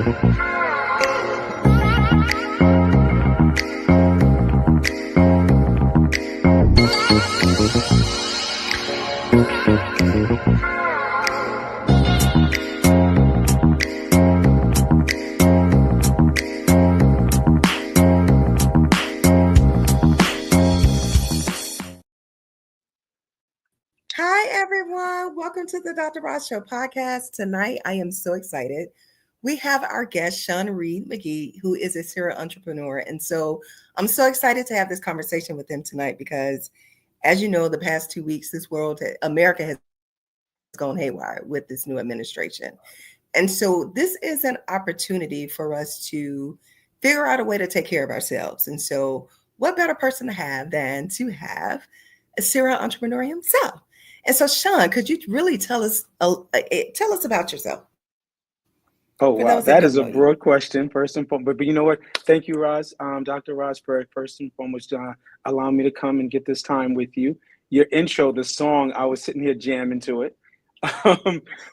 Hi, everyone. Welcome to the Dr. Ross Show podcast. Tonight, I am so excited. We have our guest, Sean Reed McGee, who is a serial entrepreneur. And so I'm so excited to have this conversation with him tonight because, as you know, the past 2 weeks, America has gone haywire with this new administration. And so this is an opportunity for us to figure out a way to take care of ourselves. And so what better person to have than to have a serial entrepreneur himself? And so, Sean, could you really tell us about yourself? Oh, wow. That is a broad question, first and foremost. But you know what? Thank you, Roz, Dr. Roz, for first and foremost allowing me to come and get this time with you. Your intro, the song, I was sitting here jamming to it.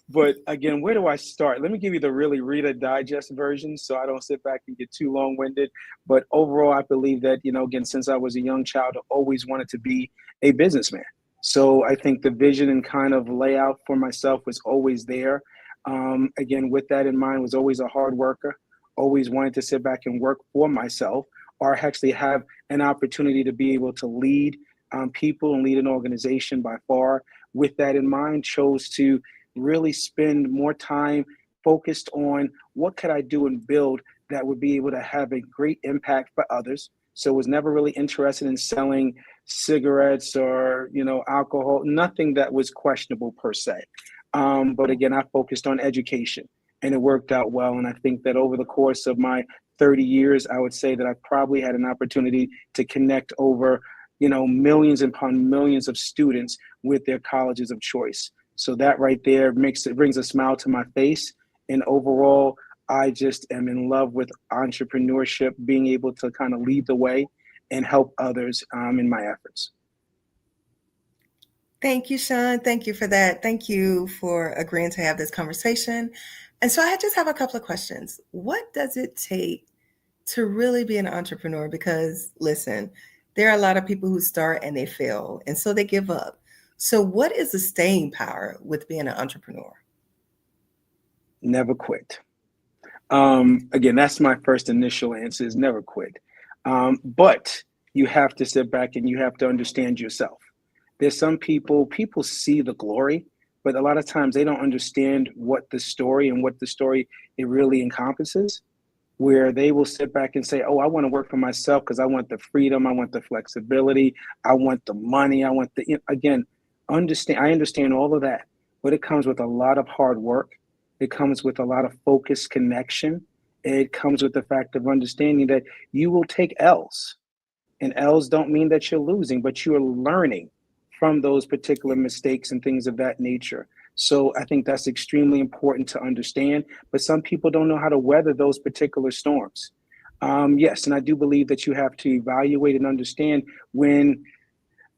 But again, where do I start? Let me give you the really Reader Digest version so I don't sit back and get too long-winded. But overall, I believe that, again, since I was a young child, I always wanted to be a businessman. So I think the vision and kind of layout for myself was always there. Again, with that in mind, was always a hard worker, always wanted to sit back and work for myself or actually have an opportunity to be able to lead people and lead an organization by far. With that in mind, chose to really spend more time focused on what could I do and build that would be able to have a great impact for others. So was never really interested in selling cigarettes or, alcohol, nothing that was questionable per se. But again, I focused on education and it worked out well. And I think that over the course of my 30 years, I would say that I probably had an opportunity to connect over, millions upon millions of students with their colleges of choice. So that right there brings a smile to my face. And overall, I just am in love with entrepreneurship, being able to kind of lead the way and help others in my efforts. Thank you, Sean. Thank you for that. Thank you for agreeing to have this conversation. And so I just have a couple of questions. What does it take to really be an entrepreneur? Because listen, there are a lot of people who start and they fail, and so they give up. So what is the staying power with being an entrepreneur? Never quit. Again, that's my first initial answer is never quit. But you have to sit back and you have to understand yourself. There's some people see the glory, but a lot of times they don't understand what the story it really encompasses, where they will sit back and say, oh, I want to work for myself because I want the freedom, I want the flexibility, I want the money, I want I understand all of that, but it comes with a lot of hard work. It comes with a lot of focused connection. It comes with the fact of understanding that you will take L's, and L's don't mean that you're losing, but you're learning from those particular mistakes and things of that nature. So I think that's extremely important to understand, but some people don't know how to weather those particular storms. Yes, and I do believe that you have to evaluate and understand when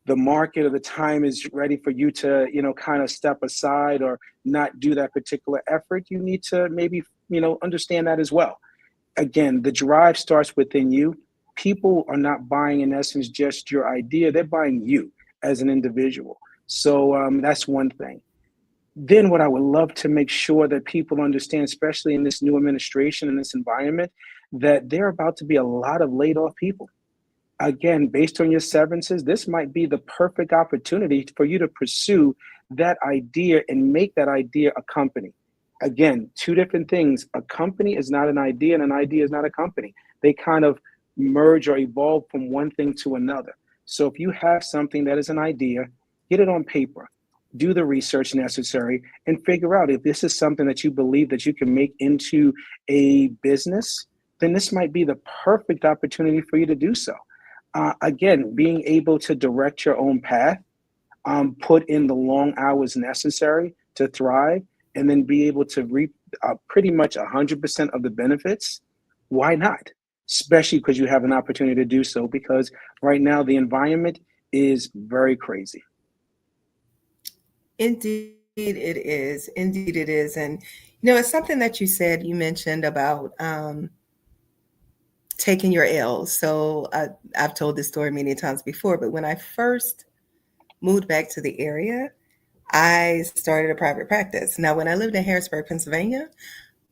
the market or the time is ready for you to, kind of step aside or not do that particular effort. You need to maybe, understand that as well. Again, the drive starts within you. People are not buying, in essence, just your idea. They're buying you as an individual. So that's one thing. Then what I would love to make sure that people understand, especially in this new administration, in this environment, that there are about to be a lot of laid off people. Again, based on your severances, this might be the perfect opportunity for you to pursue that idea and make that idea a company. Again, two different things. A company is not an idea and an idea is not a company. They kind of merge or evolve from one thing to another. So if you have something that is an idea, get it on paper, do the research necessary, and figure out if this is something that you believe that you can make into a business, then this might be the perfect opportunity for you to do so. Again, being able to direct your own path, put in the long hours necessary to thrive, and then be able to reap pretty much 100% of the benefits, why not? Especially because you have an opportunity to do so, because right now the environment is very crazy. Indeed it is. Indeed it is. And, It's something that you said, you mentioned about taking your L's. So I've told this story many times before, but when I first moved back to the area, I started a private practice. Now, when I lived in Harrisburg, Pennsylvania,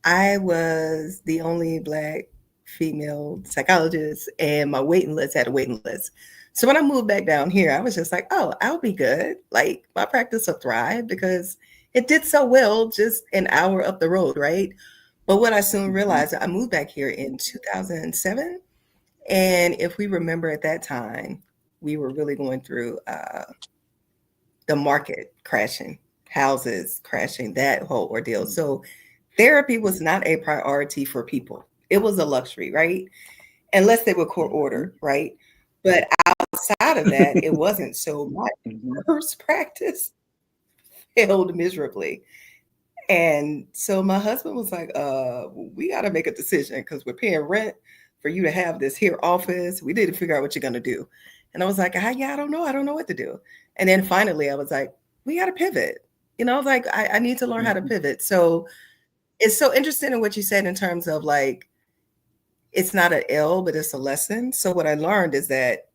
I was the only Black female psychologist, and my waiting list had a waiting list. So when I moved back down here, I was just like, oh, I'll be good. Like, my practice will thrive because it did so well just an hour up the road, right? But what I soon Mhm. realized, I moved back here in 2007. And if we remember at that time, we were really going through the market crashing, houses crashing, that whole ordeal. So therapy was not a priority for people. It was a luxury, right? Unless they were court Mhm. ordered, right? But outside of that, it wasn't. So my Mhm. first practice failed miserably. And so my husband was like, we got to make a decision because we're paying rent for you to have this here office. We need to figure out what you're going to do. And I was like, yeah, I don't know. I don't know what to do. And then finally I was like, we got to pivot. Like I need to learn how to Mhm. pivot. So it's so interesting in what you said in terms of like, it's not an L, but it's a lesson. So what I learned is that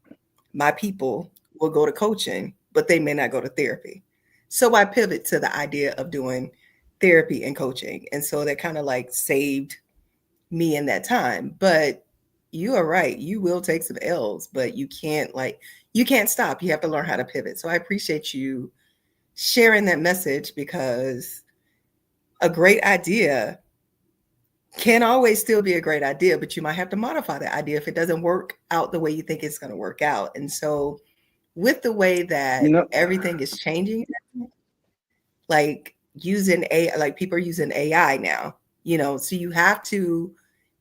my people will go to coaching, but they may not go to therapy. So I pivot to the idea of doing therapy and coaching. And so that kind of like saved me in that time. But you are right. You will take some L's, but you can't stop. You have to learn how to pivot. So I appreciate you sharing that message because a great idea can always still be a great idea, but you might have to modify the idea if it doesn't work out the way you think it's going to work out. And so with the way You that know, everything is changing, like using AI, like people are using AI now, so you have to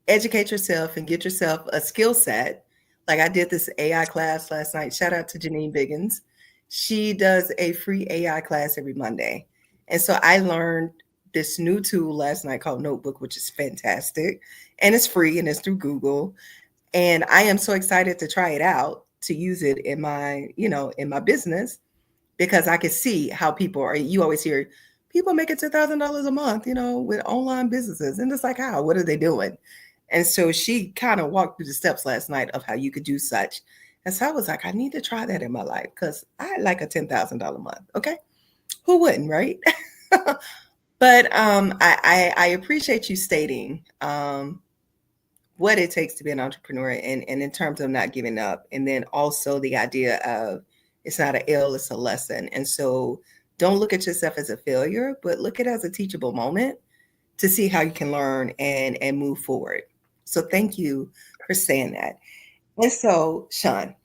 educate yourself and get yourself a skill set. Like I did this AI class last night. Shout out to Janine Biggins. She does a free AI class every Monday. And so I learned this new tool last night called Notebook, which is fantastic. And it's free and it's through Google. And I am so excited to try it out, to use it in my business, because I could see how people are. You always hear people making $2,000 a month, with online businesses. And it's like, how? What are they doing? And so she kind of walked through the steps last night of how you could do such. And so I was like, I need to try that in my life because I like a $10,000 month. Okay. Who wouldn't, right? But I appreciate you stating what it takes to be an entrepreneur, and in terms of not giving up. And then also the idea of it's not an ill, it's a lesson. And so don't look at yourself as a failure, but look at it as a teachable moment to see how you can learn and move forward. So thank you for saying that. And so, Sean,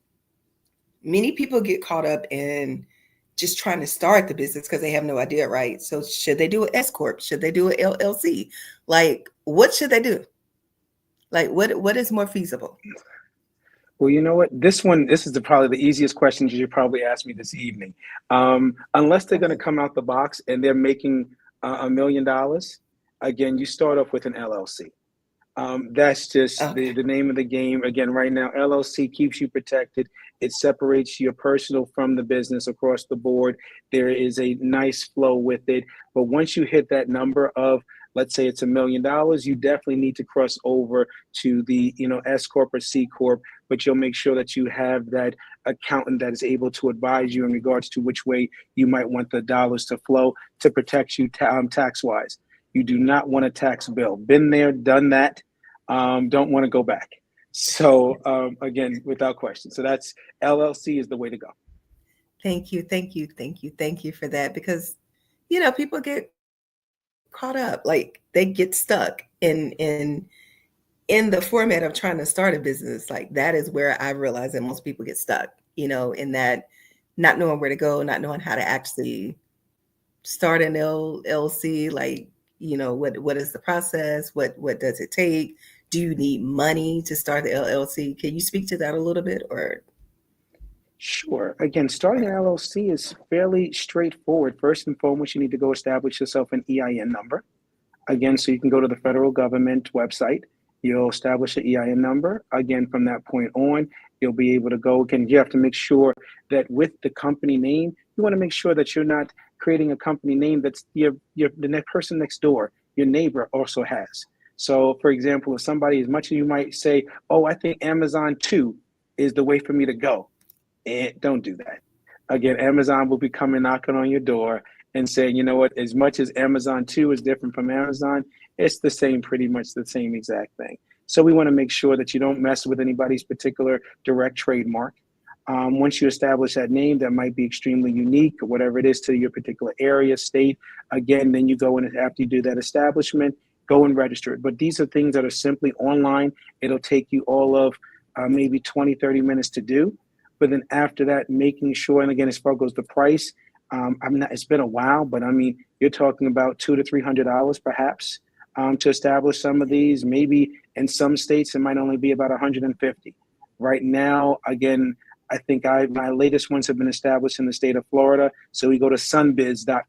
many people get caught up in just trying to start the business because they have no idea, right? So should they do an S corp? Should they do an LLC? Like, what should they do? Like, what is more feasible? well, you know what? This is probably the easiest question you should probably ask me this evening. Unless they're going to Okay. come out the box and they're making $1 million, again, you start off with an LLC. That's just Okay. the name of the game. Again, right now, LLC keeps you protected. It separates your personal from the business across the board. There is a nice flow with it. But once you hit that number of, let's say it's $1 million, you definitely need to cross over to the, S corp or C corp. But you'll make sure that you have that accountant that is able to advise you in regards to which way you might want the dollars to flow to protect you tax wise. You do not want a tax bill. Been there, done that. Don't want to go back. So again, without question. So that's LLC is the way to go. Thank you, thank you, thank you, thank you for that because people get caught up, like they get stuck in the format of trying to start a business. Like that is where I realize that most people get stuck, in that not knowing where to go, not knowing how to actually start an LLC, like, what is the process? What does it take? Do you need money to start the LLC? Can you speak to that a little bit or Sure. Again, starting an LLC is fairly straightforward. First and foremost, you need to go establish yourself an EIN number. Again, so you can go to the federal government website. You'll establish an EIN number. Again, from that point on, you'll be able to go. Again, you have to make sure that with the company name, you want to make sure that you're not creating a company name that's your the next person next door your neighbor also has. So, for example, if somebody, as much as you might say, oh, I think Amazon 2 is the way for me to go, and don't do that. Again, Amazon will be coming knocking on your door and saying, you know what, as much as Amazon 2 is different from Amazon, it's the same, pretty much the same exact thing. So we want to make sure that you don't mess with anybody's particular direct trademark. Once you establish that name that might be extremely unique or whatever it is to your particular area, state, again, then you go in after you do that establishment, go and register it. But these are things that are simply online. It'll take you all of maybe 20, 30 minutes to do. But then after that, making sure, and again, as far as the price, it's been a while, but I mean, you're talking about $200 to $300 perhaps to establish some of these. Maybe in some states, it might only be about 150. Right now, again, I think my latest ones have been established in the state of Florida. So we go to sunbiz.org,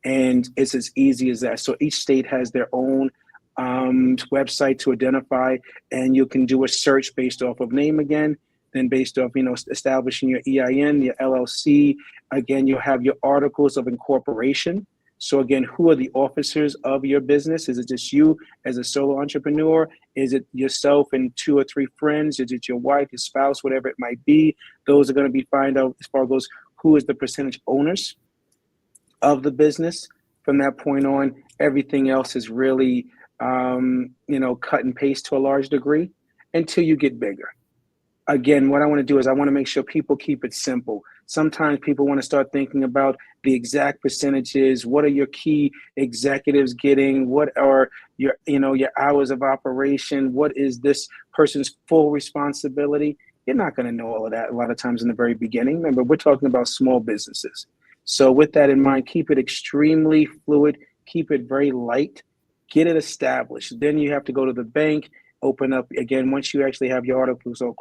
and it's as easy as that. So each state has their own website to identify, and you can do a search based off of name again, then based off, establishing your EIN, your LLC. Again, you'll have your articles of incorporation. So again, who are the officers of your business? Is it just you as a solo entrepreneur? Is it yourself and 2 or 3 friends? Is it your wife, your spouse, whatever it might be? Those are going to be find out as far as who is the percentage owners of the business. From that point on, everything else is really, cut and paste to a large degree until you get bigger. Again, what I want to do is I want to make sure people keep it simple. Sometimes people want to start thinking about the exact percentages. What are your key executives getting? What are your hours of operation? What is this person's full responsibility? You're not going to know all of that a lot of times in the very beginning. Remember, we're talking about small businesses. So with that in mind, keep it extremely fluid, keep it very light, get it established. Then you have to go to the bank, open up again. Once you actually have your articles of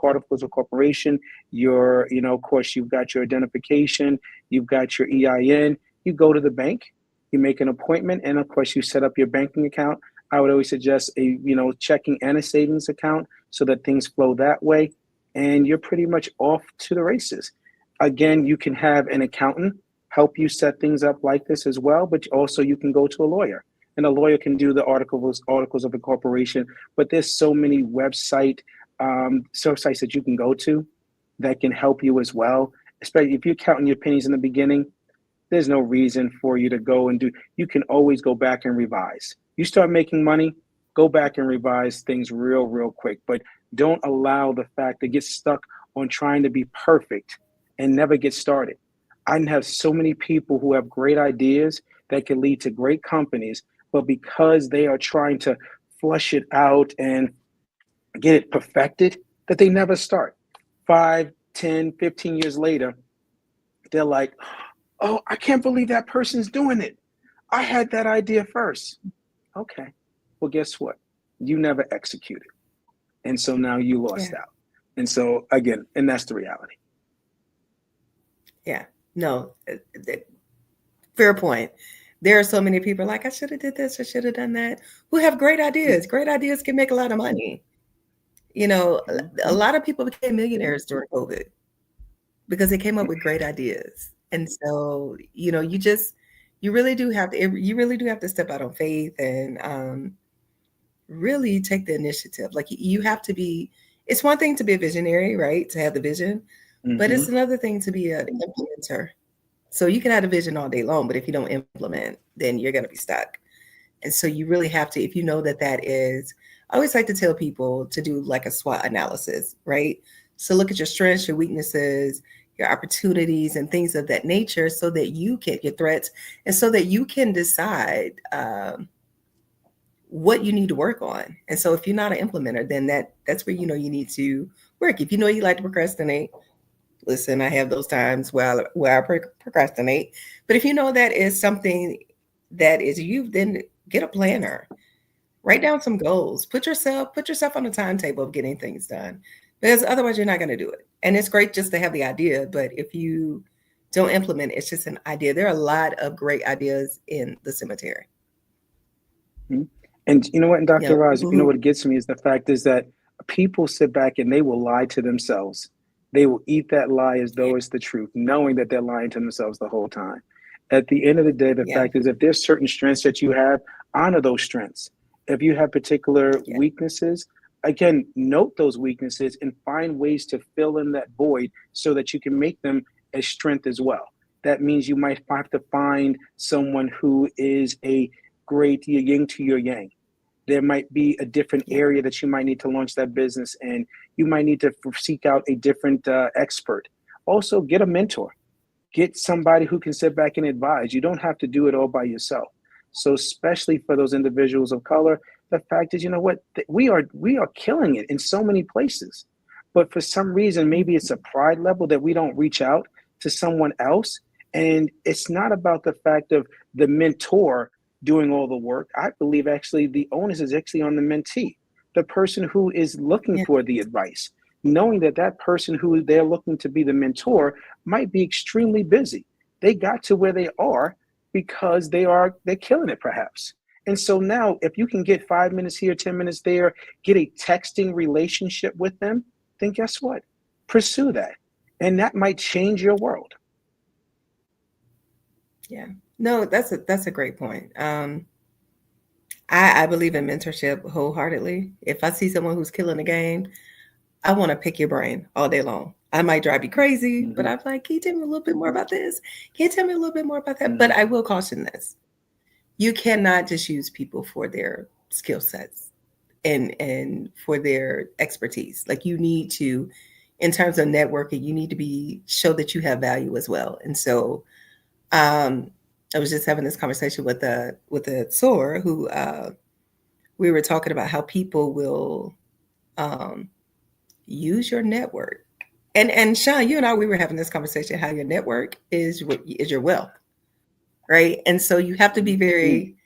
corporation, of course, you've got your identification, you've got your EIN, you go to the bank, you make an appointment, and of course, you set up your banking account. I would always suggest a checking and a savings account so that things flow that way, and you're pretty much off to the races. Again, you can have an accountant help you set things up like this as well, but also you can go to a lawyer. And a lawyer can do the articles of incorporation, but there's so many websites that you can go to that can help you as well. Especially if you're counting your pennies in the beginning, there's no reason for you to go and you can always go back and revise. You start making money, go back and revise things real quick, but don't allow the fact to get stuck on trying to be perfect and never get started. I have so many people who have great ideas that can lead to great companies, but because they are trying to flush it out and get it perfected, that they never start. 5, 10, 15 years later, they're like, oh, I can't believe that person's doing it. I had that idea first. Okay, well, guess what? You never executed. And so now you lost out. And so again, and that's the reality. Yeah, no, fair point. There are so many people like, I should have did this, I should have done that, who have great ideas. Great ideas can make a lot of money. A lot of people became millionaires during COVID because they came up with great ideas. And so, you really do have to step out on faith and really take the initiative. Like you have to be, it's one thing to be a visionary, right? To have the vision, but it's another thing to be an implementer. So you can have a vision all day long, but if you don't implement, then you're going to be stuck. And so you really have to, if you know that is, I always like to tell people to do like a SWOT analysis, right? So look at your strengths, your weaknesses, your opportunities, and things of that nature so that you can, your threats, and so that you can decide what you need to work on. And so if you're not an implementer, then that's where you need to work. If you know you like to procrastinate, listen, I have those times where I procrastinate. But if you know that is something that is you, then get a planner. Write down some goals. Put yourself on a timetable of getting things done, because otherwise you're not going to do it. And it's great just to have the idea, but if you don't implement it, it's just an idea. There are a lot of great ideas in the cemetery. And you know what, Dr. Roz, what gets me is the fact is that people sit back and they will lie to themselves. They will eat that lie as though it's the truth, knowing that they're lying to themselves the whole time. At the end of the day, the Yeah. fact is, if there's certain strengths that you have, honor those strengths. If you have particular Yeah. weaknesses, again, note those weaknesses and find ways to fill in that void so that you can make them a strength as well. That means you might have to find someone who is a great yin to your yang. There might be a different Yeah. area that you might need to launch that business in. You might need to seek out a different expert. Also, get a mentor. Get somebody who can sit back and advise. You don't have to do it all by yourself. So, especially for those individuals of color, the fact is, you know what, we are killing it in so many places. But for some reason, maybe it's a pride level that we don't reach out to someone else. And it's not about the fact of the mentor doing all the work. I believe actually the onus is actually on the mentee, the person who is looking Yeah. for the advice, knowing that that person who they're looking to be the mentor might be extremely busy. They got to where they are because they're killing it perhaps. And so now if you can get 5 minutes here, 10 minutes there, get a texting relationship with them, then guess what? Pursue that. And that might change your world. Yeah. No, that's a great point. I believe in mentorship wholeheartedly. If I see someone who's killing the game, I want to pick your brain all day long. I might drive you crazy, but Mm-hmm. I'm like, can you tell me a little bit more about this? Can you tell me a little bit more about that? But Mm-hmm. I will caution this. You cannot just use people for their skill sets and for their expertise. Like you need to, in terms of networking, you need to be show that you have value as well. And so um I was just having this conversation with a SOAR who we were talking about how people will um use your network. And Sean, you and I, we were having this conversation how your network is your wealth, right? And so you have to be Mm-hmm. very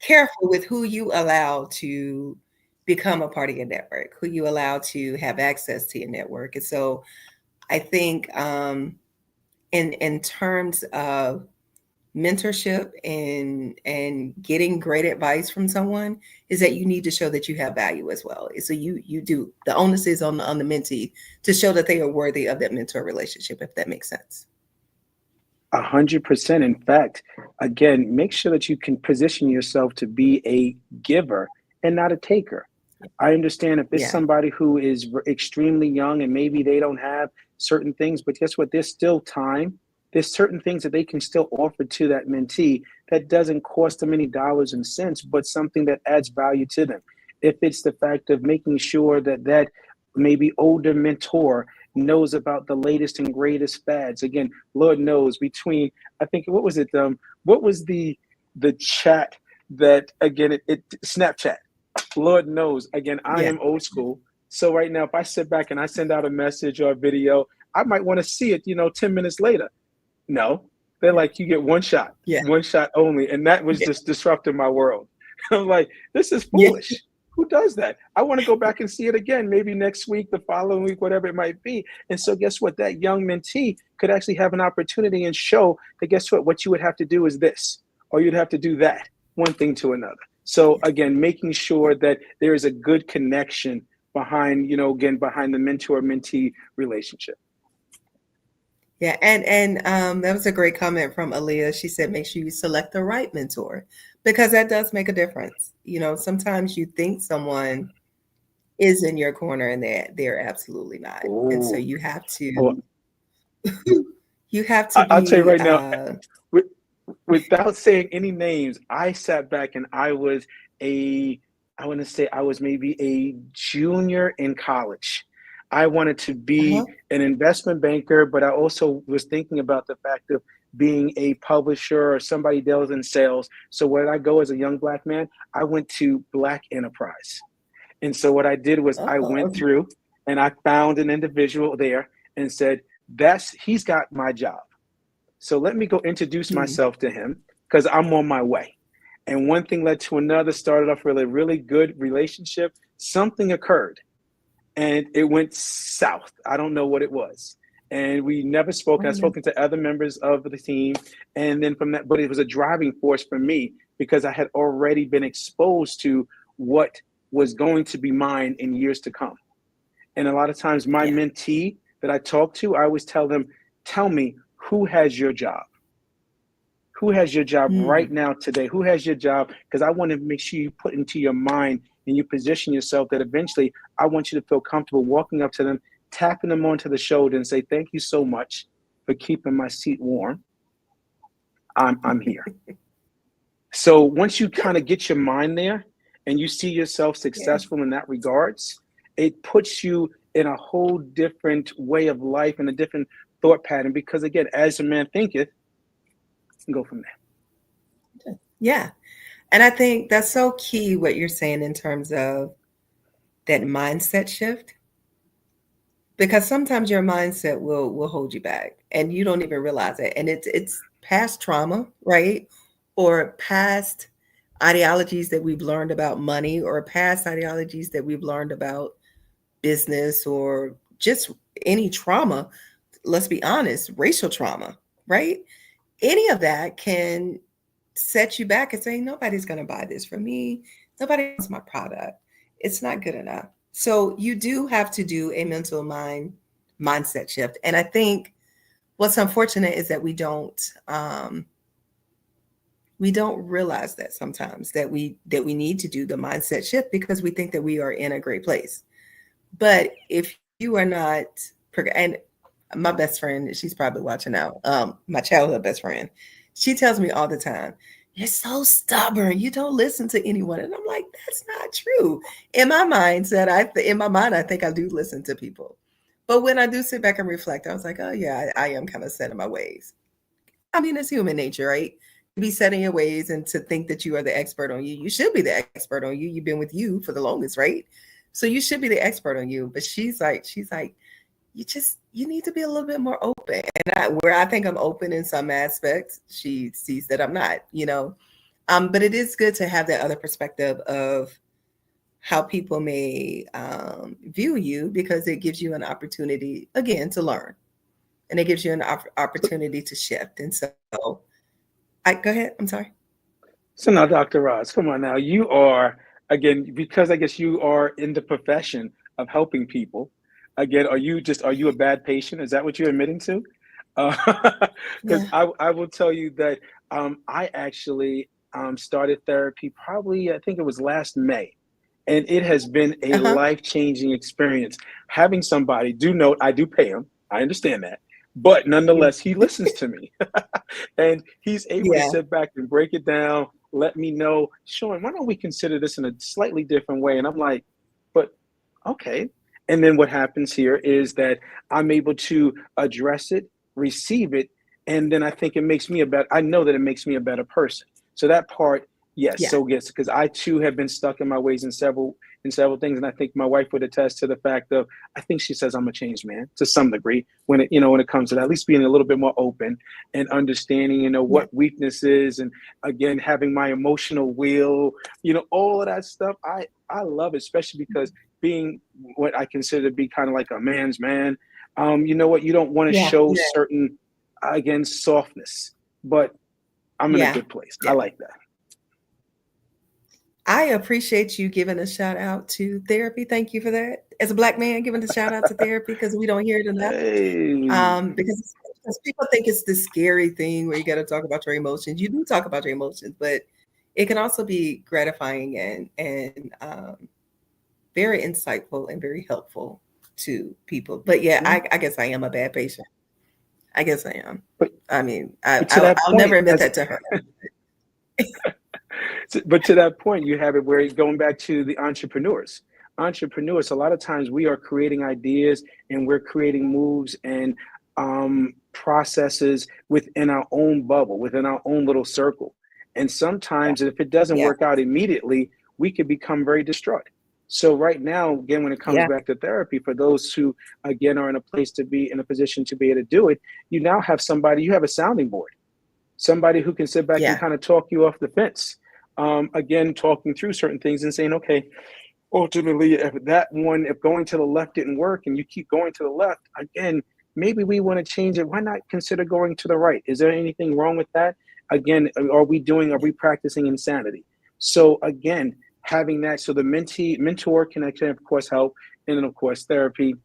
careful with who you allow to become a part of your network, who you allow to have access to your network. And so I think in terms of mentorship and getting great advice from someone is that you need to show that you have value as well. So you do the onus is on the mentee to show that they are worthy of that mentor relationship, if that makes sense. 100%. In fact, again, make sure that you can position yourself to be a giver and not a taker. I understand if it's Yeah. somebody who is extremely young and maybe they don't have certain things, but guess what? There's still time. There's certain things that they can still offer to that mentee that doesn't cost them any dollars and cents, but something that adds value to them. If it's the fact of making sure that that maybe older mentor knows about the latest and greatest fads. Again, Lord knows between I think what was it? What was the chat that again it Snapchat. Lord knows. Again, I Yeah. am old school. So right now, if I sit back and I send out a message or a video, I might want to see it, 10 minutes later. No, they're Yeah. like, you get Yeah. one shot only. And that was Yeah. just disrupting my world. I'm like, this is Yeah. foolish. Who does that? I want to go back and see it again, maybe next week, the following week, whatever it might be. And so, guess what? That young mentee could actually have an opportunity and show that, guess what you would have to do is this, or you'd have to do that, one thing to another. So, Yeah. again, making sure that there is a good connection behind, again, behind the mentor mentee relationship. Yeah, and that was a great comment from Aaliyah. She said, make sure you select the right mentor because that does make a difference. Sometimes you think someone is in your corner and they're absolutely not. And so Oh, you have oh, to you have to I'll tell you be right now, with, without saying any names, I sat back and a, I want to say I was maybe a junior in college. I wanted to be uh-huh. an investment banker, but I also was thinking about the fact of being a publisher or somebody deals in sales. So where I go as a young Black man, I went to Black Enterprise. And so what I did was I Oh, went okay. through and I found an individual there and said, he's got my job. So let me go introduce Hmm. myself to him because I'm on my way. And one thing led to another, started off with a really good relationship. Something occurred and it went south. I don't know what it was. And we never spoke. Oh I've no. spoken to other members of the team. And then from that, but it was a driving force for me because I had already been exposed to what was going to be mine in years to come. And a lot of times, my Yeah. mentee that I talk to, I always tell them, tell me who has your job? Who has your job right Mm. now today? Who has your job? Because I want to make sure you put into your mind and you position yourself that eventually I want you to feel comfortable walking up to them, tapping them onto the shoulder and say, thank you so much for keeping my seat warm. I'm here. So once you kind of get your mind there and you see yourself Yeah. successful in that regards, it puts you in a whole different way of life and a different thought pattern. Because again, as a man thinketh, go from Yeah. And I think that's so key what you're saying in terms of that mindset shift, because sometimes your mindset will hold you back and you don't even realize it. And it's past trauma, right? Or past ideologies that we've learned about money, or past ideologies that we've learned about business, or just any trauma. Let's be honest, racial trauma, right? Any of that can set you back and say, nobody's going to buy this from me. Nobody wants my product. It's not good enough. So you do have to do a mindset shift. And I think what's unfortunate is that we don't realize that sometimes that we need to do the mindset shift because we think that we are in a great place. But if you are not, and my best friend, she's probably watching now, my childhood best friend, she tells me all the time, you're so stubborn. You don't listen to anyone. And I'm like, that's not true. In my mindset, in my mind, I think I do listen to people. But when I do sit back and reflect, I was like, oh yeah, I am kind of set in my ways. I mean, it's human nature, right? To be set in your ways and to think that you are the expert on you. You should be the expert on you. You've been with you for the longest, right? So you should be the expert on you. But she's like, you need to be a little bit more open. And where I think I'm open in some aspects, she sees that I'm not, you know. But it is good to have that other perspective of how people may view you, because it gives you an opportunity again to learn, and it gives you an there. opportunity to shift. And so, I go ahead. I'm sorry. So now, Dr. Ross, come on now. You are, again, because I guess you are in the profession of helping people. Again, are you a bad patient? Is that what you're admitting to? Because Yeah. I will tell you that I actually started therapy probably, I think it was last May. And it has been a Uh huh. life-changing experience. Having somebody, do note, I do pay him. I understand that. But Yeah. nonetheless, he listens to me. And he's able to Yeah. sit back and break it down, let me know, Sean, why don't we consider this in a slightly different way? And I'm like, but okay. And then what happens here is that I'm able to address it, receive it, and then I think it makes me a better, I know that it makes me a better person. So that part, yes. Yeah. So yes, because I too have been stuck in my ways in several things. And I think my wife would attest to the fact of, I think she says I'm a changed man to some degree when it, when it comes to that, at least being a little bit more open and understanding, Yeah. what weakness is, and again, having my emotional will, all of that stuff. I love it, especially because being what I consider to be kind of like a man's man, you know what, you don't want to Yeah. show Yeah. certain, again, softness, but I'm in a Yeah. good place. I Yeah. like that. I appreciate you giving a shout out to therapy. Thank you for that. As a Black man, giving a shout out to therapy, because we don't hear it enough. Hey, Because people think it's this scary thing where you got to talk about your emotions. You do talk about your emotions, but it can also be gratifying and very insightful and very helpful to people. But yeah, yeah. I guess I am a bad patient. I guess I am. but I mean, but to that I'll never point, admit that to her. but to that point, you have it where going back to the entrepreneurs. Entrepreneurs, a lot of times we are creating ideas and we're creating moves and processes within our own bubble, within our own little circle. And Yeah. sometimes, if it doesn't Yeah. work out immediately, we could become very distraught. So, right now, again, when it comes Yeah. back to therapy, for those who, again, are in a place to be in a position to be able to do it, you now have somebody, you have a sounding board, somebody who can sit back and Yeah. kind of talk you off the fence. Again, talking through certain things and saying, okay, ultimately, if going to the left didn't work and you keep going to the left, again, maybe we want to change it. Why not consider going to the right? Is there anything wrong with that? Again, are we practicing insanity? So again, having that, so the mentor connection, of course, help. And then of course, therapy.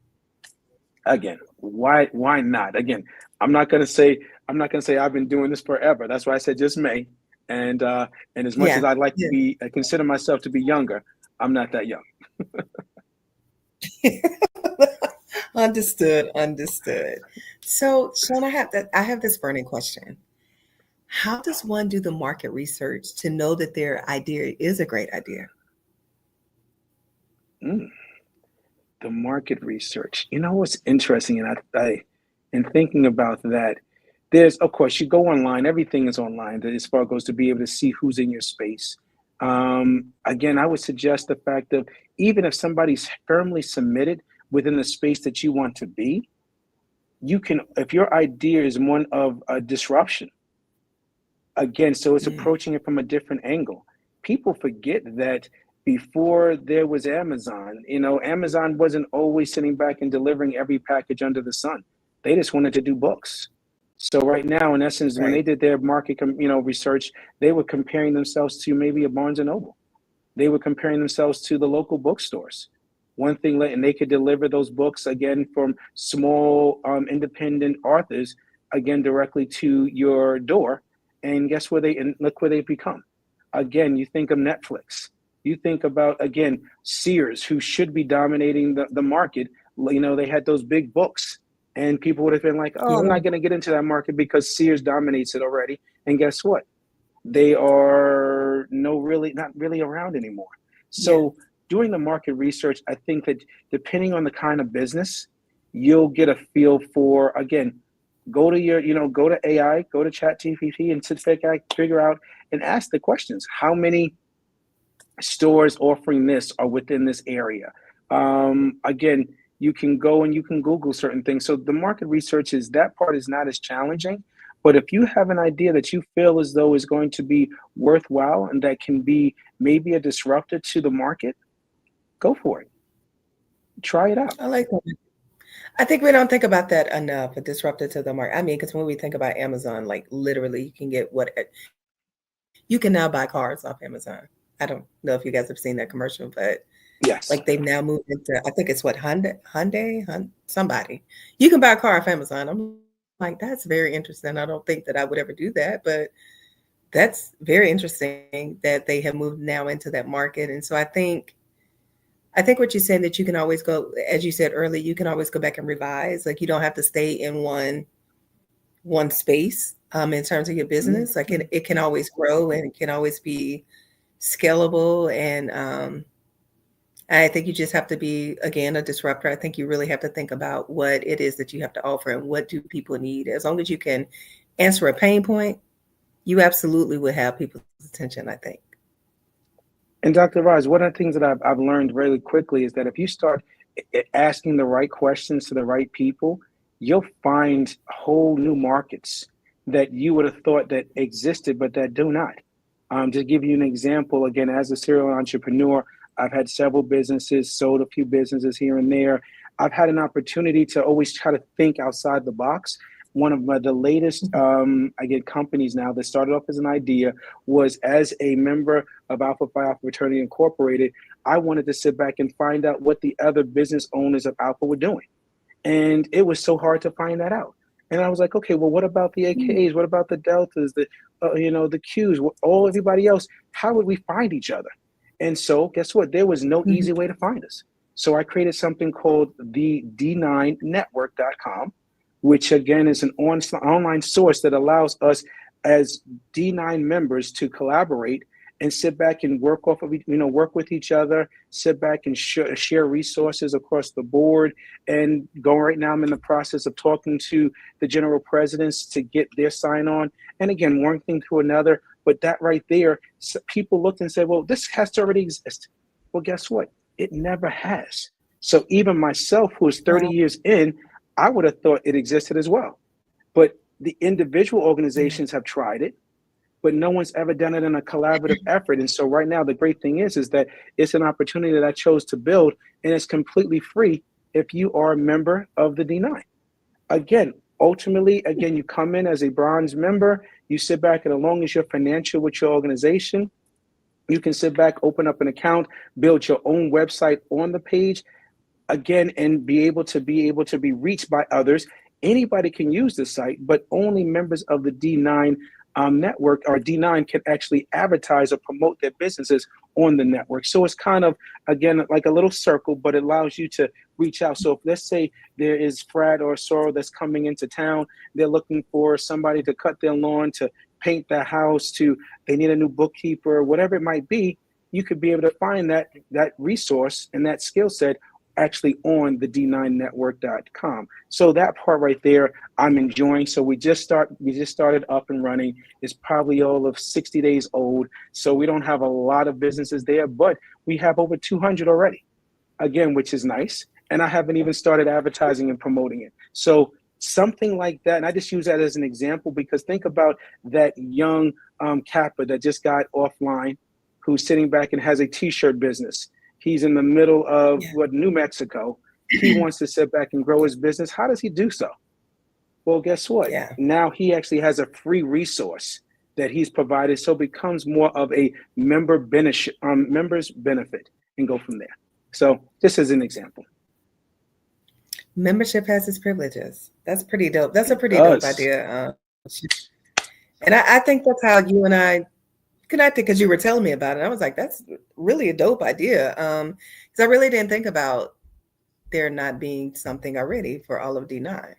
Again, why not? Again, I'm not going to say I'm not going to say I've been doing this forever. That's why I said just May. And as much Yeah. as I'd like to Yeah. be, I consider myself to be younger, I'm not that young. Understood. Understood. So, Sean, I have this burning question. How does one do the market research to know that their idea is a great idea? Mm, the market research. You know what's interesting, and in thinking about that, there's of course you go online. Everything is online as far goes to be able to see who's in your space. Again, I would suggest the fact of even if somebody's firmly submitted within the space that you want to be, you can if your idea is one of a disruption again, so it's Mm, approaching it from a different angle. People forget that before there was Amazon, Amazon wasn't always sitting back and delivering every package under the sun. They just wanted to do books. So right now, in essence, when they right. did their market, research, they were comparing themselves to maybe a Barnes and Noble. They were comparing themselves to the local bookstores. One thing, and they could deliver those books again from small independent authors again directly to your door. And guess where and look where they've become. Again, you think of Netflix. You think about again Sears, who should be dominating the market. They had those big books, and people would have been like, "Oh, I'm Yeah. not going to get into that market because Sears dominates it already." And guess what? They are not really around anymore. Yeah. So doing the market research, I think that depending on the kind of business, you'll get a feel for again, go to AI, go to Chat GPT and figure out and ask the questions. How many stores offering this are within this area? Again, you can go and you can Google certain things. So the market research is that part is not as challenging. But if you have an idea that you feel as though is going to be worthwhile and that can be maybe a disruptor to the market, go for it. Try it out. I like that. I think we don't think about that enough, a disruptor to the market. I mean, because when we think about Amazon, like literally, you can get what you can now buy cars off Amazon. I don't know if you guys have seen that commercial, but Yes. like they've now moved into, I think it's what somebody. You can buy a car off Amazon. I'm like, that's very interesting. I don't think that I would ever do that, but that's very interesting that they have moved now into that market. And so I think what you're saying that you can always go, as you said earlier, you can always go back and revise. Like you don't have to stay in one space in terms of your business. Like Mhm. it can always grow and it can always be scalable. And I think you just have to be again a disruptor. I think you really have to think about what it is that you have to offer and what do people need. As long as you can answer a pain point, you absolutely will have people's attention, I think. And Dr. Roz, one of the things that I've learned really quickly is that if you start asking the right questions to the right people, you'll find whole new markets that you would have thought that existed, but that do not. To give you an example, again, as a serial entrepreneur, I've had several businesses, sold a few businesses here and there. I've had an opportunity to always try to think outside the box. One of the latest, I get companies now that started off as an idea was as a member of Alpha Phi Alpha Fraternity Incorporated. I wanted to sit back and find out what the other business owners of Alpha were doing. And it was so hard to find that out. And I was like, okay, well, what about the AKs? What about the Deltas, the Qs, all everybody else? How would we find each other? And so guess what? There was no Mhm. easy way to find us. So I created something called the D9network.com, which again is an online source that allows us as D9 members to collaborate and sit back and work with each other, sit back and share resources across the board. And go right now, I'm in the process of talking to the general presidents to get their sign on. And again, one thing to another, but that right there, people looked and said, well, this has to already exist. Well, guess what? It never has. So even myself, who is 30 Wow. years in, I would have thought it existed as well. But the individual Yeah. organizations have tried it, but no one's ever done it in a collaborative effort. And so right now, the great thing is that it's an opportunity that I chose to build, and it's completely free if you are a member of the D9. Again, ultimately, again, you come in as a bronze member, you sit back, and as long as you're financial with your organization, you can sit back, open up an account, build your own website on the page, again, and be able to be reached by others anybody can use the site, but only members of the D9 network or D9 can actually advertise or promote their businesses on the network. So it's kind of, again, like a little circle, but it allows you to reach out. So if, let's say there is Fred or Sorrel that's coming into town, they're looking for somebody to cut their lawn, to paint their house, they need a new bookkeeper, whatever it might be, you could be able to find that resource and that skill set actually on the d9network.com. So that part right there, I'm enjoying. So we just started up and running. It's probably all of 60 days old. So we don't have a lot of businesses there, but we have over 200 already, again, which is nice. And I haven't even started advertising and promoting it. So something like that. And I just use that as an example, because think about that young Kappa that just got offline, who's sitting back and has a t-shirt business. He's in the middle of New Mexico. He wants to sit back and grow his business. How does he do so? Well, guess what? Yeah. Now he actually has a free resource that he's provided. So it becomes more of a member's benefit, and go from there. So this is an example. Membership has its privileges. That's pretty dope. That's a pretty dope idea. And I think that's how you and I connected, because you were telling me about it. I was like, that's really a dope idea. Because I really didn't think about there not being something already for all of D9.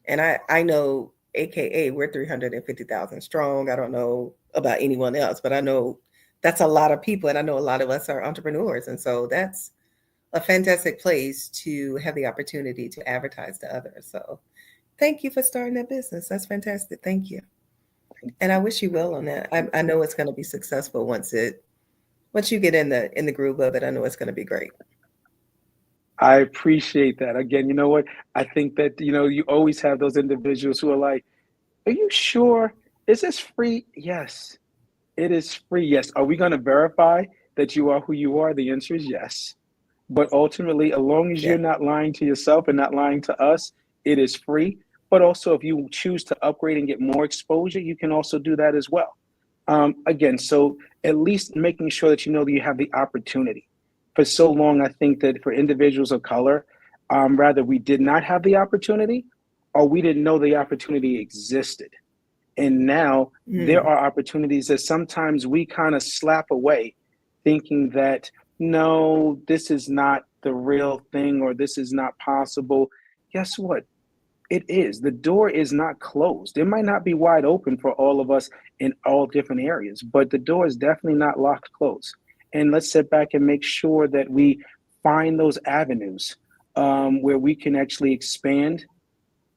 And I know, AKA, we're 350,000 strong. I don't know about anyone else, but I know that's a lot of people. And I know a lot of us are entrepreneurs. And so that's a fantastic place to have the opportunity to advertise to others. So thank you for starting that business. That's fantastic. Thank you. And I wish you well on that. I know it's going to be successful once you get in the groove of it. I know it's going to be great. I appreciate that. Again, you know what? I think that, you always have those individuals who are like, are you sure? Is this free? Yes, it is free. Yes. Are we going to verify that you are who you are? The answer is yes. But ultimately, as long as you're not lying to yourself and not lying to us, it is free. But also, if you choose to upgrade and get more exposure, you can also do that as well. Again, so at least making sure that that you have the opportunity. For so long, I think that for individuals of color, rather we did not have the opportunity, or we didn't know the opportunity existed. And now there are opportunities that sometimes we kind of slap away, thinking that, no, this is not the real thing, or this is not possible. Guess what? It is. The door is not closed. It might not be wide open for all of us in all different areas, but the door is definitely not locked closed. And let's sit back and make sure that we find those avenues where we can actually expand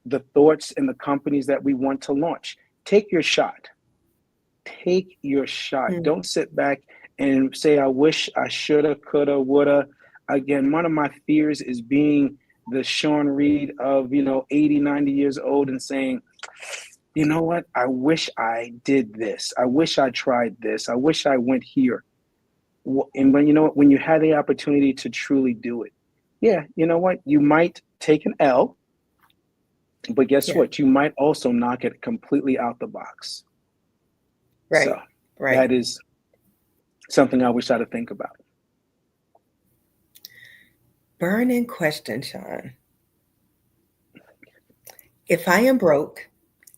the thoughts and the companies that we want to launch. Take your shot. Take your shot. Don't sit back and say, I wish I shoulda, coulda, woulda. Again, one of my fears is being the Sean Reed of, 80, 90 years old and saying, you know what? I wish I did this. I wish I tried this. I wish I went here. And when you had the opportunity to truly do it, you know what? You might take an L, but guess what? You might also knock it completely out the box. Right. So right. That is something I wish I to think about. Burning question, Sean. If I am broke,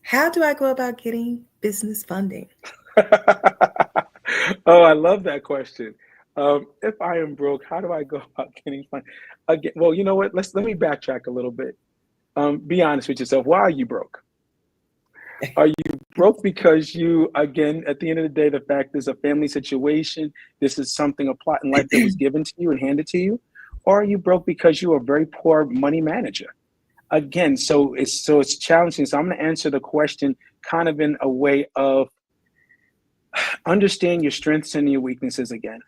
how do I go about getting business funding? Oh, I love that question. If I am broke, how do I go about getting funding? Again, well, you know what? Let me backtrack a little bit. Be honest with yourself. Why are you broke? Are you broke because you, again, at the end of the day, the fact is a family situation. This is something, a plot in life that was given to you and handed to you. Or are you broke because you are a very poor money manager? Again, so it's challenging. So I'm going to answer the question kind of in a way of understand your strengths and your weaknesses again.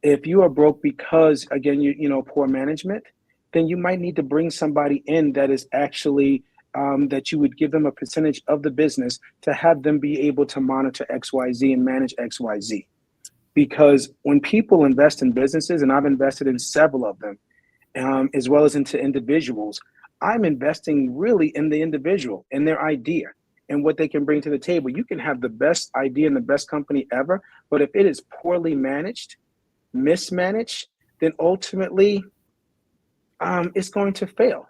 If you are broke because, again, poor management, then you might need to bring somebody in that is actually that you would give them a percentage of the business to have them be able to monitor XYZ and manage XYZ. Because when people invest in businesses, and I've invested in several of them, as well as into individuals, I'm investing really in the individual and their idea and what they can bring to the table. You can have the best idea and the best company ever, but if it is poorly managed, mismanaged, then ultimately it's going to fail.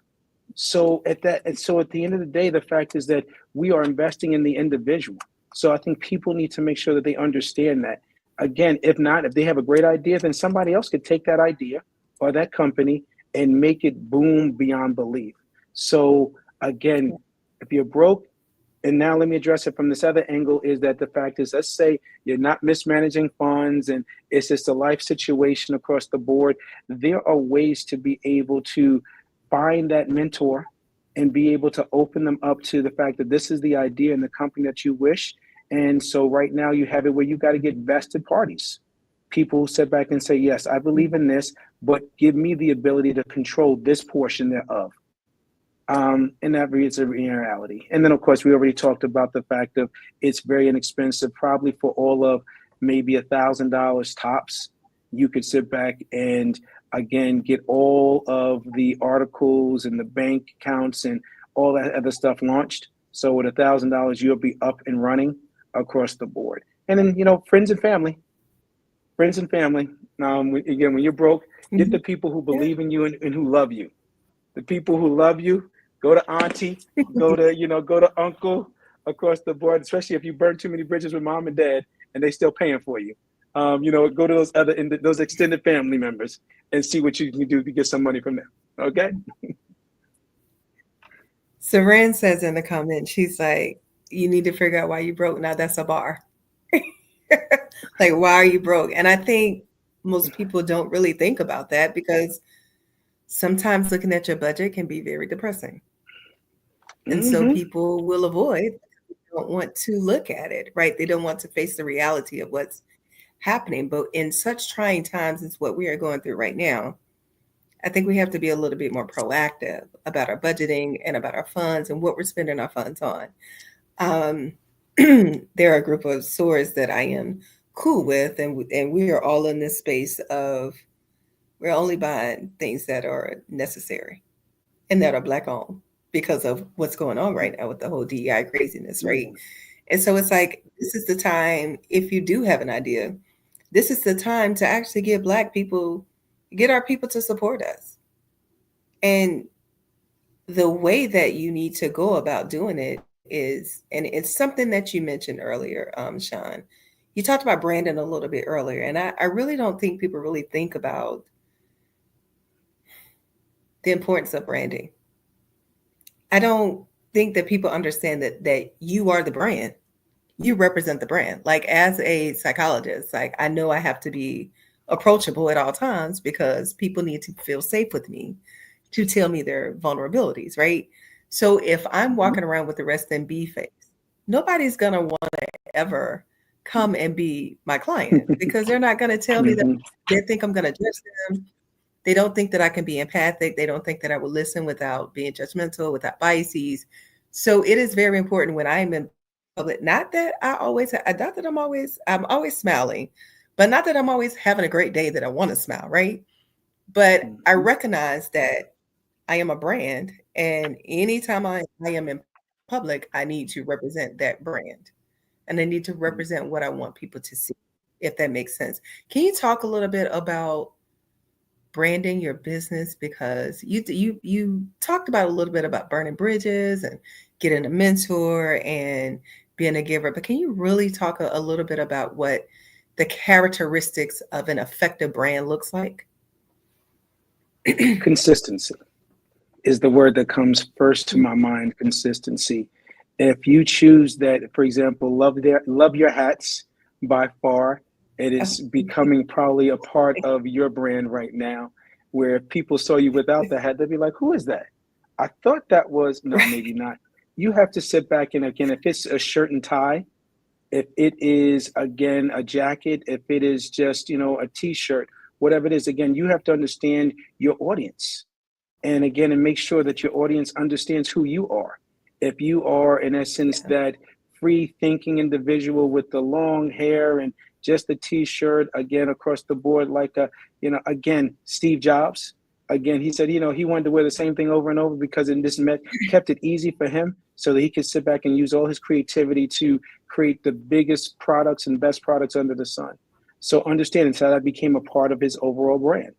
So at the end of the day, the fact is that we are investing in the individual. So I think people need to make sure that they understand that. Again, if not, if they have a great idea, then somebody else could take that idea or that company and make it boom beyond belief. So again, if you're broke, and now let me address it from this other angle, is that the fact is, let's say you're not mismanaging funds and it's just a life situation across the board. There are ways to be able to find that mentor and be able to open them up to the fact that this is the idea and the company that you wish. And so right now you have it where you got to get vested parties. People who sit back and say, yes, I believe in this, but give me the ability to control this portion thereof. And that is a reality. And then, of course, we already talked about the fact of it's very inexpensive, probably for all of maybe $1,000 tops. You could sit back and, again, get all of the articles and the bank accounts and all that other stuff launched. So with $1,000, you'll be up and running across the board. And then, friends and family. Again, when you're broke, get the people who believe in you and who love you. The people who love you, go to auntie, go to uncle across the board, especially if you burn too many bridges with mom and dad and they still paying for you. Go to those extended family members and see what you can do to get some money from them. Okay. Saran says in the comments, she's like, you need to figure out why you broke. Now that's a bar. Like, why are you broke? And I think most people don't really think about that because sometimes looking at your budget can be very depressing. And so people will avoid, don't want to look at it, right? They don't want to face the reality of what's happening. But in such trying times as what we are going through right now, I think we have to be a little bit more proactive about our budgeting and about our funds and what we're spending our funds on. There are a group of stores that I am cool with, and we are all in this space of we're only buying things that are necessary and that are Black owned because of what's going on right now with the whole DEI craziness, right? And so it's like, this is the time, if you do have an idea, this is the time to actually get Black people, get our people to support us. And the way that you need to go about doing it is, and it's something that you mentioned earlier, Sean, you talked about branding a little bit earlier, and I really don't think people really think about the importance of branding. I don't think that people understand that you are the brand. You represent the brand. Like, as a psychologist, like, I know I have to be approachable at all times because people need to feel safe with me to tell me their vulnerabilities, right? So if I'm walking around with the rest in B face, nobody's gonna want to ever come and be my client because they're not gonna tell me that. They think I'm gonna judge them. They don't think that I can be empathic. They don't think that I will listen without being judgmental, without biases. So it is very important when I'm in public. Not that I'm always smiling, but not that I'm always having a great day that I want to smile, right? But I recognize that I am a brand, and anytime I am in public, I need to represent that brand, and I need to represent what I want people to see, if that makes sense. Can you talk a little bit about branding your business, because you talked about a little bit about burning bridges and getting a mentor and being a giver, but can you really talk a little bit about what the characteristics of an effective brand looks like? Consistency is the word that comes first to my mind. Consistency. If you choose that, for example, love your hats, by far, it is becoming probably a part of your brand right now, where if people saw you without the hat, they'd be like, who is that? I thought that was, no, maybe not. You have to sit back and, again, if it's a shirt and tie, if it is, again, a jacket, if it is just, a t-shirt, whatever it is, again, you have to understand your audience. And again, and make sure that your audience understands who you are. If you are, in essence, that free thinking individual with the long hair and just the t-shirt, again, across the board, like again, Steve Jobs, again, he said, he wanted to wear the same thing over and over because this kept it easy for him so that he could sit back and use all his creativity to create the biggest products and best products under the sun. So understanding, so that became a part of his overall brand.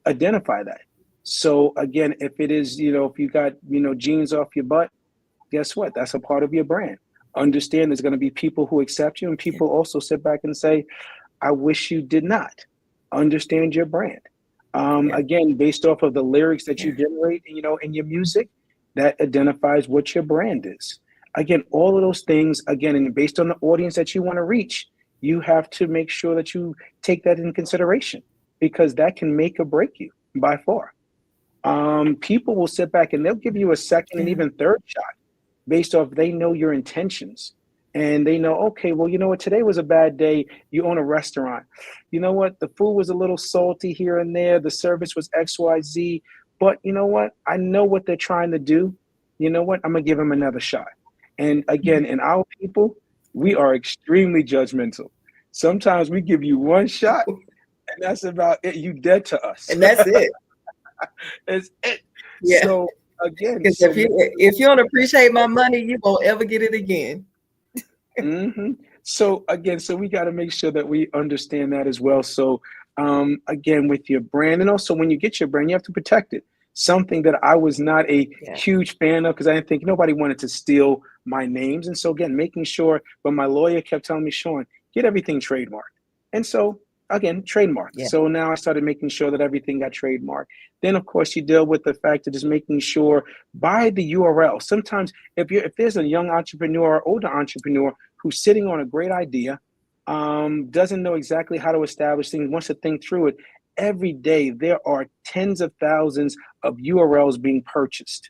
Identify that. So again, if it is, if you got, jeans off your butt, guess what? That's a part of your brand. Understand there's going to be people who accept you and Yeah. people also sit back and say, I wish you did not. Understand your brand. Yeah. Again, based off of the lyrics that you Yeah. generate, in your music, that identifies what your brand is. Again, all of those things, again, and based on the audience that you want to reach, you have to make sure that you take that in consideration because that can make or break you by far. People will sit back and they'll give you a second and Yeah. even third shot based off they know your intentions and they know, okay, well, you know what, today was a bad day. You own a restaurant. You know what, the food was a little salty here and there. The service was XYZ. But you know what, I know what they're trying to do. You know what, I'm gonna give them another shot. And again, in our people, we are extremely judgmental. Sometimes we give you one shot and that's about it. You dead to us. And that's it. It's it. Yeah. So again, Because if you don't appreciate my money, you won't ever get it again. hmm So again, so we got to make sure that we understand that as well. So again, with your brand, and also when you get your brand, you have to protect it. Something that I was not a Yeah. huge fan of because I didn't think nobody wanted to steal my names, and so again, making sure. But my lawyer kept telling me, Sean, get everything trademarked, and so again, trademarked. Yeah. So now I started making sure that everything got trademarked. Then of course you deal with the fact of just making sure by the URL. Sometimes if there's a young entrepreneur or older entrepreneur who's sitting on a great idea, doesn't know exactly how to establish things, wants to think through it. Every day, there are tens of thousands of URLs being purchased.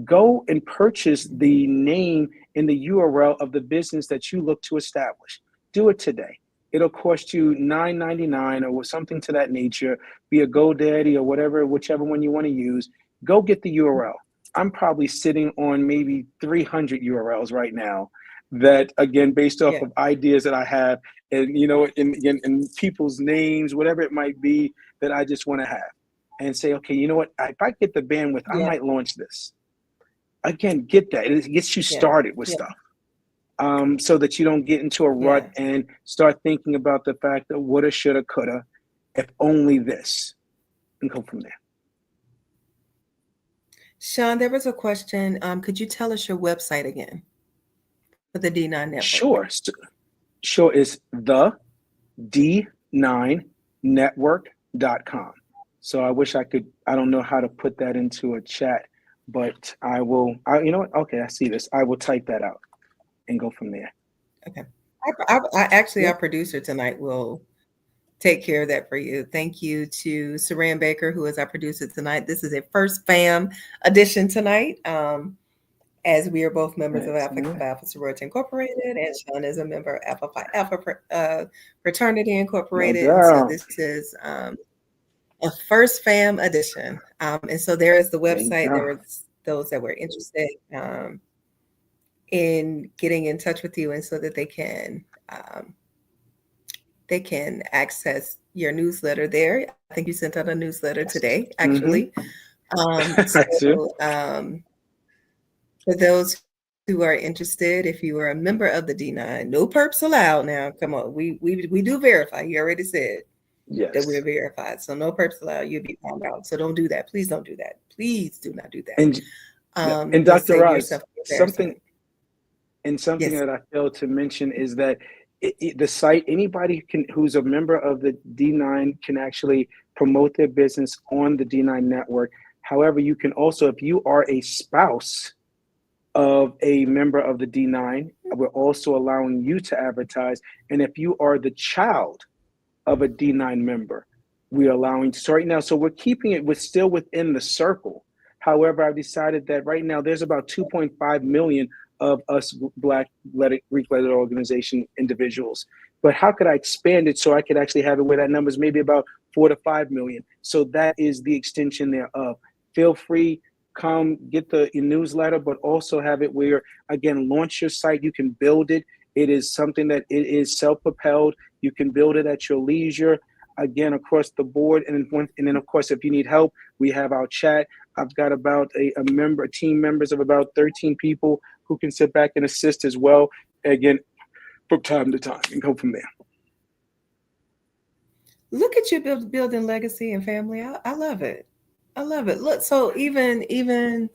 Go and purchase the name and the URL of the business that you look to establish. Do it today. It'll cost you $9.99 or something to that nature, be a GoDaddy or whatever, whichever one you want to use. Go get the URL. I'm probably sitting on maybe 300 URLs right now that, again, based off Yeah. of ideas that I have and, in people's names, whatever it might be that I just want to have and say, okay, you know what, if I get the bandwidth, I Yeah. might launch this. Again, get that. It gets you Yeah. started with Yeah. stuff so that you don't get into a rut Yeah. and start thinking about the fact that woulda, shoulda, coulda, if only this, and go from there. Sean, there was a question. Could you tell us your website again for the D9 Network? Sure. Sure. It's the D9network.com. So I wish I could, I don't know how to put that into a chat, but you know what? Okay, I see this. I will type that out and go from there. Okay. Actually, Yeah. our producer tonight will take care of that for you. Thank you to Saran Baker, who is our producer tonight. This is a first fam edition tonight. As we are both members of Alpha Kappa Alpha Sorority Incorporated, and Sean is a member of Alpha Phi Alpha Fraternity No Incorporated. And so doubt. this is a first fam edition. And so there is the Thank website. There God. were those that were interested in getting in touch with you, and so that they can access your newsletter there. I think you sent out a newsletter today, actually. I do. For those who are interested, if you are a member of the D9, no perps allowed. Now, come on, we do verify. You already said that we're Yes. verified, so no perps allowed. You'll be found out. So don't do that. Please don't do that. Please do not do that. And yeah. And You'll Dr. save Roz, yourself embarrassment. something Yes. that I failed to mention is that the site, anybody who's a member of the D9 can actually promote their business on the D9 network. However, you can also, if you are a spouse of a member of the D9, we're also allowing you to advertise. And if you are the child of a D9 member, we're allowing to. So right now, so we're keeping it with still within the circle. However, I've decided that right now there's about 2.5 million of us Black Greek-letter organization individuals. But how could I expand it so I could actually have it where that number is maybe about 4 to 5 million? So that is the extension thereof. Feel free, come get the newsletter, but also have it where, again, launch your site. You can build it. It is something that it is self-propelled. You can build it at your leisure, again, across the board. And then, of course, if you need help, we have our chat. I've got about a team members of about 13 people who can sit back and assist as well, again, from time to time, and go from there. Look at you building legacy and family. I love it. I love it. Look, so even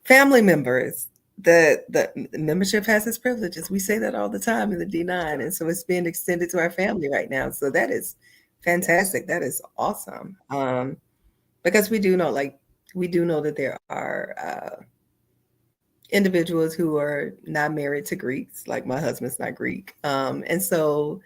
family members, the membership has its privileges. We say that all the time in the D9, and so it's being extended to our family right now. So that is Yes. fantastic. That is awesome. Because we do know, like, we do know that there are individuals who are not married to Greeks, like my husband's not Greek, and so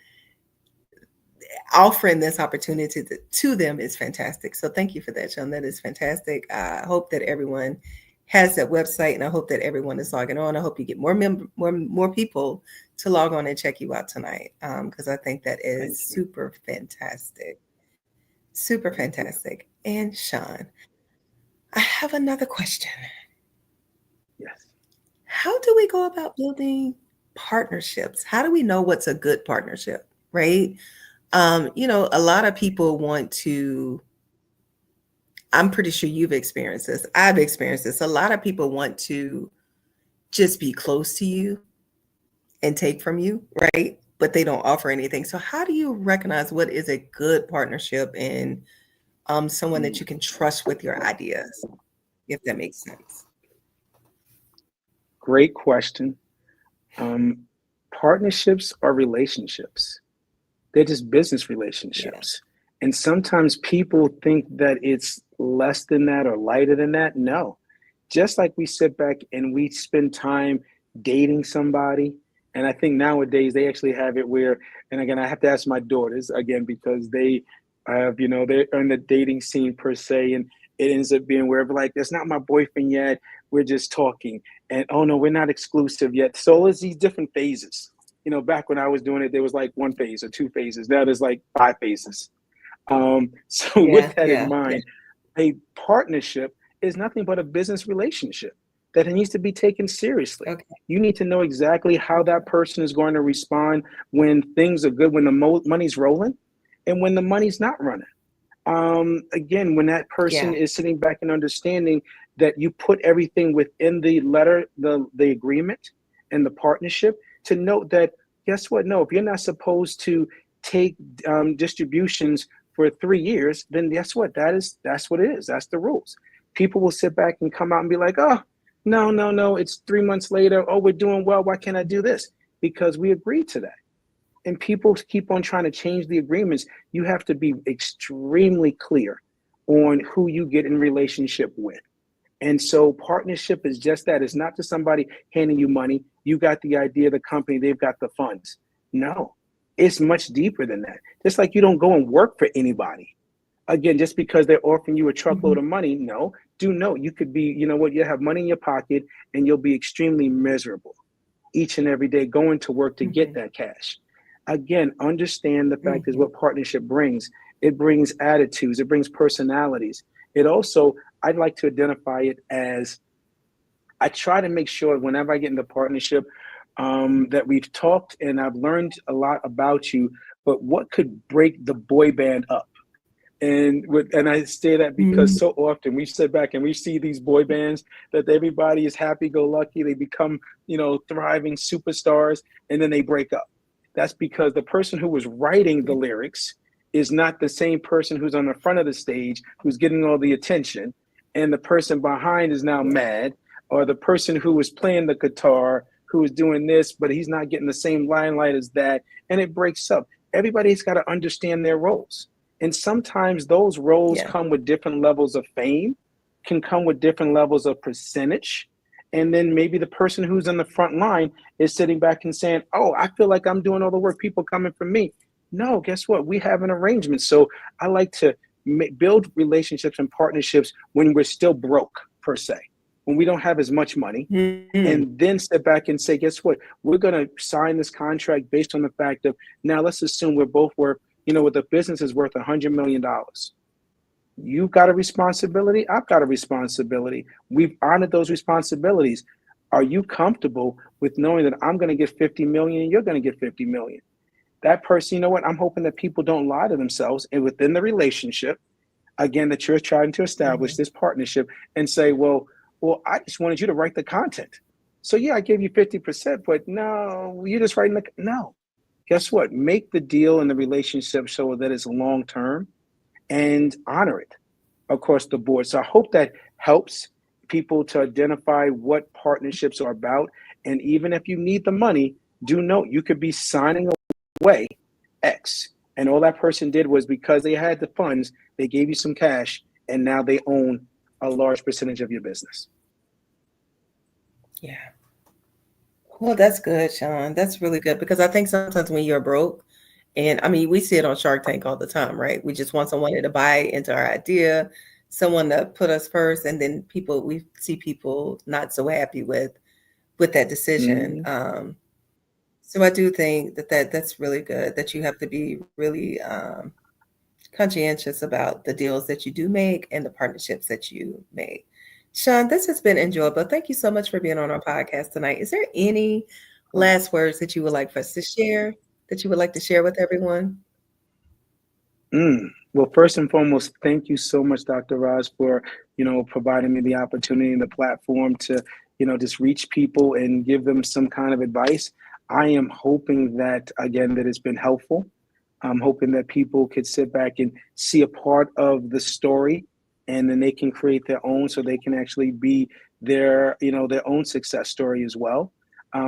offering this opportunity to them is fantastic. So thank you for that, Sean. That is fantastic. I hope that everyone has that website, and I hope that everyone is logging on. I hope you get more people to log on and check you out tonight, because I think that is Thank you. super fantastic, super Thank you. fantastic. And Sean, I have another question. Yes. How do we go about building partnerships? How do we know what's a good partnership, right? A lot of people want to, I'm pretty sure you've experienced this. I've experienced this. A lot of people want to just be close to you and take from you, right? But they don't offer anything. So how do you recognize what is a good partnership and someone that Mm, you can trust with your ideas, if that makes sense? great question. Um, Partnerships are relationships. They're just business Yeah. relationships. And sometimes people think that it's less than that or lighter than that. No. Just like we sit back and we spend time dating somebody. And I think nowadays they actually have it where, and again, I have to ask my daughters again because they have, they're in the dating scene per se. And it ends up being wherever, like, that's not my boyfriend yet. We're just talking. And oh no, we're not exclusive yet. So it's these different phases. Back when I was doing it, there was like one phase or two phases. Now there's like five phases. So with Yeah. that in Yeah. Yeah. mind, a partnership is nothing but a business relationship that it needs to be taken seriously. Okay. You need to know exactly how that Okay. person is going to respond when things are good, when the money's rolling, and when the money's not running. Again, when that person Yeah. is sitting back and understanding that you put everything within the letter, the agreement, and the partnership, to note that guess what? No, if you're not supposed to take distributions for 3 years, then guess what? That's what it is. That's the rules. People will sit back and come out and be like, oh, no, no, no, it's 3 months later. Oh, we're doing well. Why can't I do this? Because we agreed to that, and people keep on trying to change the agreements. You have to be extremely clear on who you get in relationship with. And so partnership is just that. It's not just somebody handing you money. You got the idea of the company, they've got the funds. No, it's much deeper than that. Just like you don't go and work for anybody. Again, just because they're offering you a Hmm. truckload of money, no, do know you could be, you have money in your pocket and you'll be extremely miserable each and every day going to work to get Hmm. that cash. Again, understand the fact is Hmm. what partnership brings. It brings attitudes, it brings personalities. It also, I'd like to identify it as, I try to make sure whenever I get into partnership that we've talked and I've learned a lot about you, but what could break the boy band up? And I say that because Hmm. so often we sit back and we see these boy bands that everybody is happy-go-lucky. They become, thriving superstars, and then they break up. That's because the person who was writing the lyrics is not the same person who's on the front of the stage who's getting all the attention, and the person behind is now Yeah. mad, or the person who was playing the guitar who is doing this, but he's not getting the same limelight as that, and it breaks up. Everybody's got to understand their roles. And sometimes those roles Yeah. come with different levels of fame, can come with different levels of percentage. And then maybe the person who's on the front line is sitting back and saying, oh, I feel like I'm doing all the work, people coming from me. No, guess what? We have an arrangement. So I like to build relationships and partnerships when we're still broke, per se, when we don't have as much money, Hmm. and then step back and say, guess what? We're going to sign this contract based on the fact of, now let's assume we're both worth, what the business is worth $100 million. You've got a responsibility. I've got a responsibility. We've honored those responsibilities. Are you comfortable with knowing that I'm going to get 50 million and you're going to get 50 million? That person, you know what? I'm hoping that people don't lie to themselves and within the relationship, again, that you're trying to establish Hmm. this partnership and say, well, I just wanted you to write the content. So yeah, I gave you 50%, but no, you're just writing no. Guess what? Make the deal and the relationship so that it's long term and honor it. across the board. So I hope that helps people to identify what partnerships are about. And even if you need the money, do note you could be signing away X. And all that person did was because they had the funds, they gave you some cash, and now they own a large percentage of your business. Yeah. Well, that's good, Sean. That's really good because I think sometimes when you're broke, and I mean, we see it on Shark Tank all the time, right? We just want someone to buy into our idea, someone to put us first, and then we see people not so happy with that decision. Mm-hmm. So I do think that's really good that you have to be really conscientious about the deals that you do make and the partnerships that you make. Sean, this has been enjoyable. Thank you so much for being on our podcast tonight. Is there any last words that you would like for us to share, that you would like to share with everyone? Well, first and foremost, thank you so much, Dr. Raj, for providing me the opportunity and the platform to just reach people and give them some kind of advice. I am hoping that again that it's been helpful. I'm hoping that people could sit back and see a part of the story, and then they can create their own, so they can actually be their own success story as well.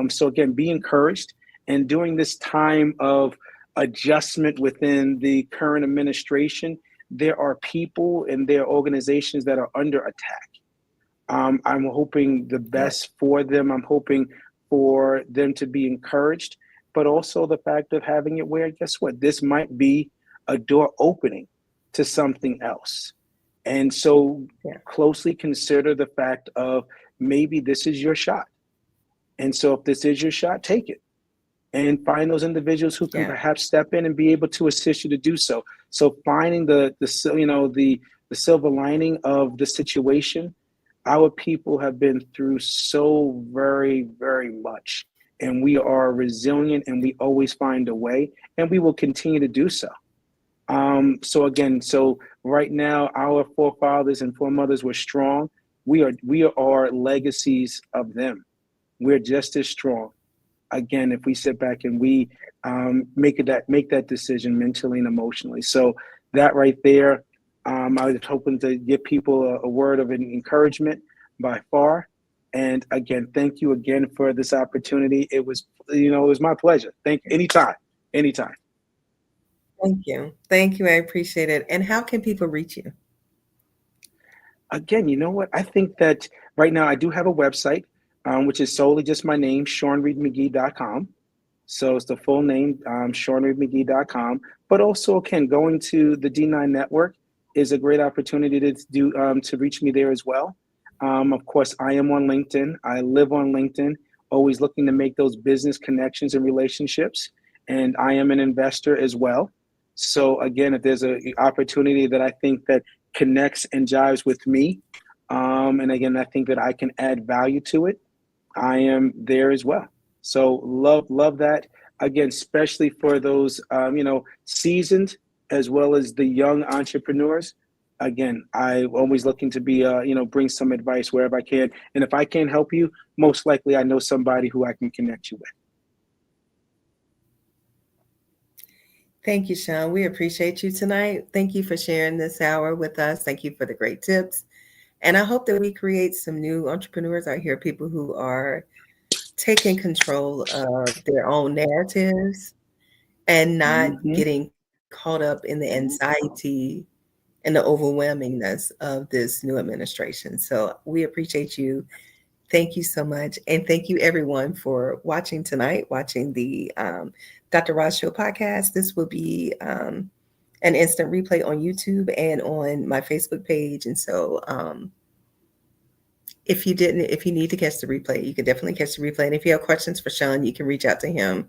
So again, be encouraged, and during this time of adjustment within the current administration, there are people and there are organizations that are under attack. I'm hoping the Yeah, best for them. I'm hoping for them to be encouraged, but also the fact of having it where, guess what? This might be a door opening to something else. And so yeah, closely consider the fact of maybe this is your shot. And so if this is your shot, take it and find those individuals who can yeah. perhaps step in and be able to assist you to do so. So finding the silver lining of the situation. Our people have been through so very, very much, and we are resilient, and we always find a way, and we will continue to do so. So again, so right now, our forefathers and foremothers were strong. We are legacies of them. We're just as strong. Again, if we sit back and we make that decision mentally and emotionally. So that right there, I was hoping to give people a word of encouragement by far. And again, thank you again for this opportunity. It was my pleasure. Anytime. Thank you. Thank you. I appreciate it. And how can people reach you? Again, you know what? I think that right now I do have a website, which is solely just my name, SeanReedMcGee.com. So it's the full name, SeanReedMcGee.com. But also, again, going to the D9 Network is a great opportunity to reach me there as well. Of course, I am on LinkedIn. I live on LinkedIn, always looking to make those business connections and relationships. And I am an investor as well. So again, if there's an opportunity that I think that connects and jives with me, and again, I think that I can add value to it, I am there as well. So love that. Again, especially for those seasoned as well as the young entrepreneurs. Again, I'm always looking to be bring some advice wherever I can. And if I can't help you, most likely I know somebody who I can connect you with. Thank you, Sean. We appreciate you tonight. Thank you for sharing this hour with us. Thank you for the great tips. And I hope that we create some new entrepreneurs out here, people who are taking control of their own narratives and not Mm-hmm. getting caught up in the anxiety and the overwhelmingness of this new administration. So we appreciate you. Thank you so much. And thank you, everyone, for watching tonight, watching the Dr. Ross Show podcast. This will be an instant replay on YouTube and on my Facebook page. And so if you need to catch the replay, you can definitely catch the replay. And if you have questions for Sean, you can reach out to him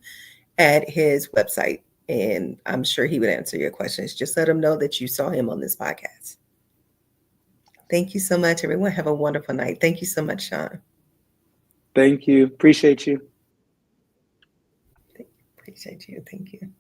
at his website. And I'm sure he would answer your questions. Just let him know that you saw him on this podcast. Thank you so much, everyone. Have a wonderful night. Thank you so much, Sean. Thank you. Appreciate you. Appreciate you. Thank you.